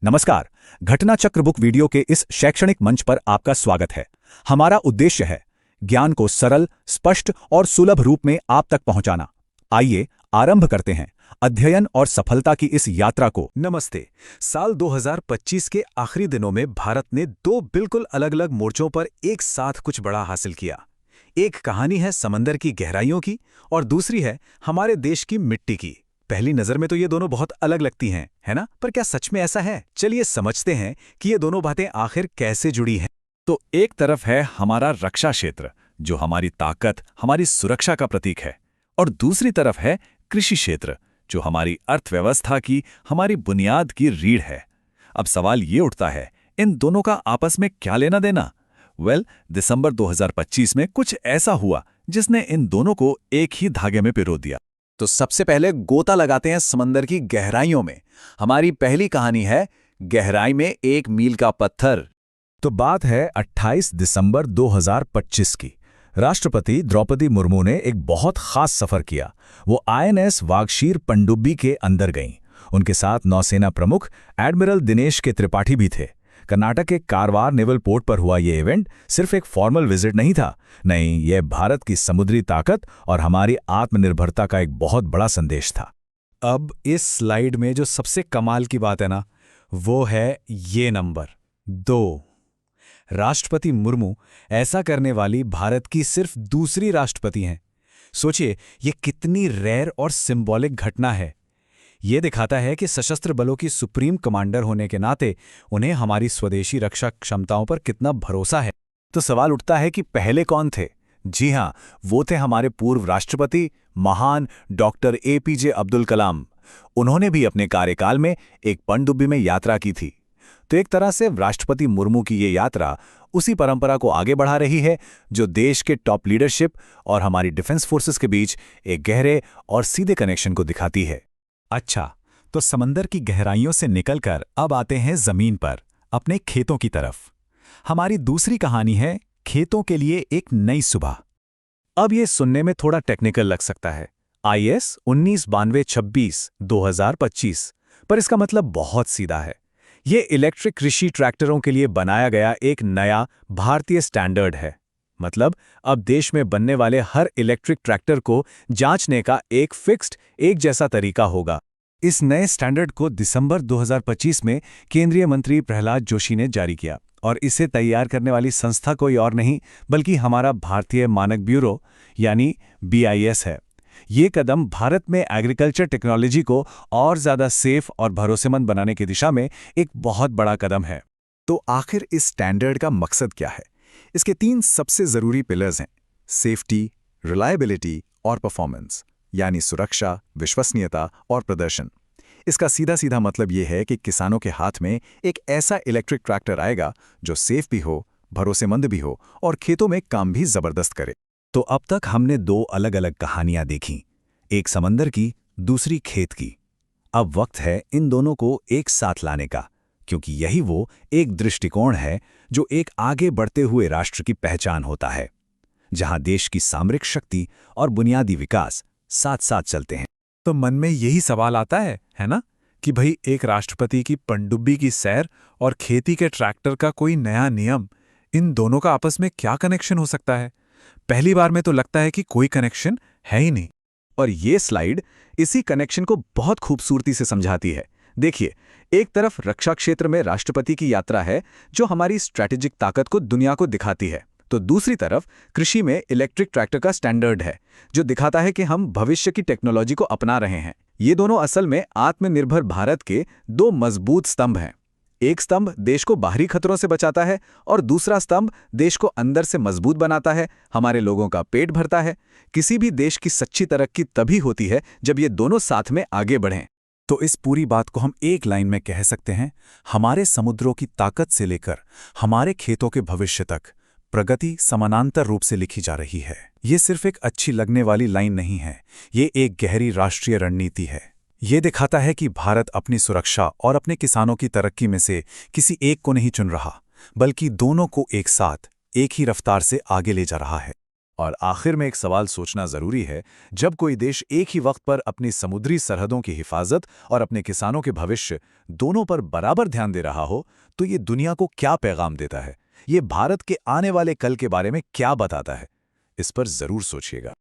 नमस्कार। घटना चक्र बुक वीडियो के इस शैक्षणिक मंच पर आपका स्वागत है। हमारा उद्देश्य है ज्ञान को सरल, स्पष्ट और सुलभ रूप में आप तक पहुंचाना। आइए आरंभ करते हैं अध्ययन और सफलता की इस यात्रा को। नमस्ते। साल 2025 के आखिरी दिनों में भारत ने दो बिल्कुल अलग अलग मोर्चों पर एक साथ कुछ बड़ा हासिल किया। एक कहानी है समंदर की गहराइयों की और दूसरी है हमारे देश की मिट्टी की। पहली नजर में तो ये दोनों बहुत अलग लगती हैं, है ना? पर क्या सच में ऐसा है? चलिए समझते हैं कि ये दोनों बातें आखिर कैसे जुड़ी हैं। तो एक तरफ है हमारा रक्षा क्षेत्र, जो हमारी ताकत, हमारी सुरक्षा का प्रतीक है, और दूसरी तरफ है कृषि क्षेत्र, जो हमारी अर्थव्यवस्था की, हमारी बुनियाद की रीढ़ है। अब सवाल ये उठता है, इन दोनों का आपस में क्या लेना देना? दिसंबर 2025 में कुछ ऐसा हुआ जिसने इन दोनों को एक ही धागे में पिरो दिया। तो सबसे पहले गोता लगाते हैं समंदर की गहराइयों में। हमारी पहली कहानी है गहराई में एक मील का पत्थर। तो बात है 28 दिसंबर 2025 की। राष्ट्रपति द्रौपदी मुर्मू ने एक बहुत खास सफर किया। वो आईएनएस वागशीर पनडुब्बी के अंदर गईं। उनके साथ नौसेना प्रमुख एडमिरल दिनेश के त्रिपाठी भी थे। कर्नाटक के कारवार नेवल पोर्ट पर हुआ ये इवेंट सिर्फ एक फॉर्मल विजिट नहीं था। नहीं, यह भारत की समुद्री ताकत और हमारी आत्मनिर्भरता का एक बहुत बड़ा संदेश था। अब इस स्लाइड में जो सबसे कमाल की बात है ना, वो है ये नंबर 2। राष्ट्रपति मुर्मू ऐसा करने वाली भारत की सिर्फ दूसरी राष्ट्रपति हैं। सोचिए, ये कितनी रेयर और सिंबॉलिक घटना है। ये दिखाता है कि सशस्त्र बलों की सुप्रीम कमांडर होने के नाते उन्हें हमारी स्वदेशी रक्षा क्षमताओं पर कितना भरोसा है। तो सवाल उठता है कि पहले कौन थे? जी हाँ, वो थे हमारे पूर्व राष्ट्रपति महान डॉक्टर एपीजे अब्दुल कलाम। उन्होंने भी अपने कार्यकाल में एक पनडुब्बी में यात्रा की थी। तो एक तरह से राष्ट्रपति मुर्मू की ये यात्रा उसी परंपरा को आगे बढ़ा रही है, जो देश के टॉप लीडरशिप और हमारी डिफेंस फोर्सेस के बीच एक गहरे और सीधे कनेक्शन को दिखाती है। अच्छा, तो समंदर की गहराइयों से निकलकर अब आते हैं जमीन पर, अपने खेतों की तरफ। हमारी दूसरी कहानी है खेतों के लिए एक नई सुबह। अब ये सुनने में थोड़ा टेक्निकल लग सकता है, IS 1992-26 2025, पर इसका मतलब बहुत सीधा है। ये इलेक्ट्रिक कृषि ट्रैक्टरों के लिए बनाया गया एक नया भारतीय स्टैंडर्ड है। मतलब अब देश में बनने वाले हर इलेक्ट्रिक ट्रैक्टर को जांचने का एक फिक्स्ड, एक जैसा तरीका होगा। इस नए स्टैंडर्ड को दिसंबर 2025 में केंद्रीय मंत्री प्रहलाद जोशी ने जारी किया, और इसे तैयार करने वाली संस्था कोई और नहीं बल्कि हमारा भारतीय मानक ब्यूरो यानी BIS है। ये कदम भारत में एग्रीकल्चर टेक्नोलॉजी को और ज़्यादा सेफ और भरोसेमंद बनाने की दिशा में एक बहुत बड़ा कदम है। तो आखिर इस स्टैंडर्ड का मकसद क्या है? इसके 3 सबसे ज़रूरी पिलर्स हैं: सेफ्टी, रिलायबिलिटी और परफॉर्मेंस, यानी सुरक्षा, विश्वसनीयता और प्रदर्शन। इसका सीधा सीधा मतलब ये है कि किसानों के हाथ में एक ऐसा इलेक्ट्रिक ट्रैक्टर आएगा जो सेफ भी हो, भरोसेमंद भी हो और खेतों में काम भी ज़बरदस्त करे। तो अब तक हमने 2 अलग अलग कहानियां देखीं, एक समंदर की, दूसरी खेत की। अब वक्त है इन दोनों को एक साथ लाने का, क्योंकि यही वो एक दृष्टिकोण है जो एक आगे बढ़ते हुए राष्ट्र की पहचान होता है, जहां देश की सामरिक शक्ति और बुनियादी विकास साथ साथ चलते हैं। तो मन में यही सवाल आता है ना, कि भाई एक राष्ट्रपति की पनडुब्बी की सैर और खेती के ट्रैक्टर का कोई नया नियम, इन दोनों का आपस में क्या कनेक्शन हो सकता है? पहली बार में तो लगता है कि कोई कनेक्शन है ही नहीं। और ये स्लाइड इसी कनेक्शन को बहुत खूबसूरती से समझाती है। देखिए, एक तरफ रक्षा क्षेत्र में राष्ट्रपति की यात्रा है, जो हमारी स्ट्रैटेजिक ताकत को दुनिया को दिखाती है। तो दूसरी तरफ कृषि में इलेक्ट्रिक ट्रैक्टर का स्टैंडर्ड है, जो दिखाता है कि हम भविष्य की टेक्नोलॉजी को अपना रहे हैं। ये दोनों असल में आत्मनिर्भर भारत के 2 मजबूत स्तंभ हैं। एक स्तंभ देश को बाहरी खतरों से बचाता है और दूसरा स्तंभ देश को अंदर से मजबूत बनाता है, हमारे लोगों का पेट भरता है। किसी भी देश की सच्ची तरक्की तभी होती है जब ये दोनों साथ में आगे बढ़ें। तो इस पूरी बात को हम एक लाइन में कह सकते हैं, हमारे समुद्रों की ताकत से लेकर हमारे खेतों के भविष्य तक प्रगति समानांतर रूप से लिखी जा रही है। ये सिर्फ एक अच्छी लगने वाली लाइन नहीं है, ये एक गहरी राष्ट्रीय रणनीति है। ये दिखाता है कि भारत अपनी सुरक्षा और अपने किसानों की तरक्की में से किसी एक को नहीं चुन रहा, बल्कि दोनों को एक साथ, एक ही रफ्तार से आगे ले जा रहा है। और आखिर में एक सवाल सोचना जरूरी है, जब कोई देश एक ही वक्त पर अपनी समुद्री सरहदों की हिफाजत और अपने किसानों के भविष्य दोनों पर बराबर ध्यान दे रहा हो, तो ये दुनिया को क्या पैगाम देता है? ये भारत के आने वाले कल के बारे में क्या बताता है? इस पर जरूर सोचिएगा।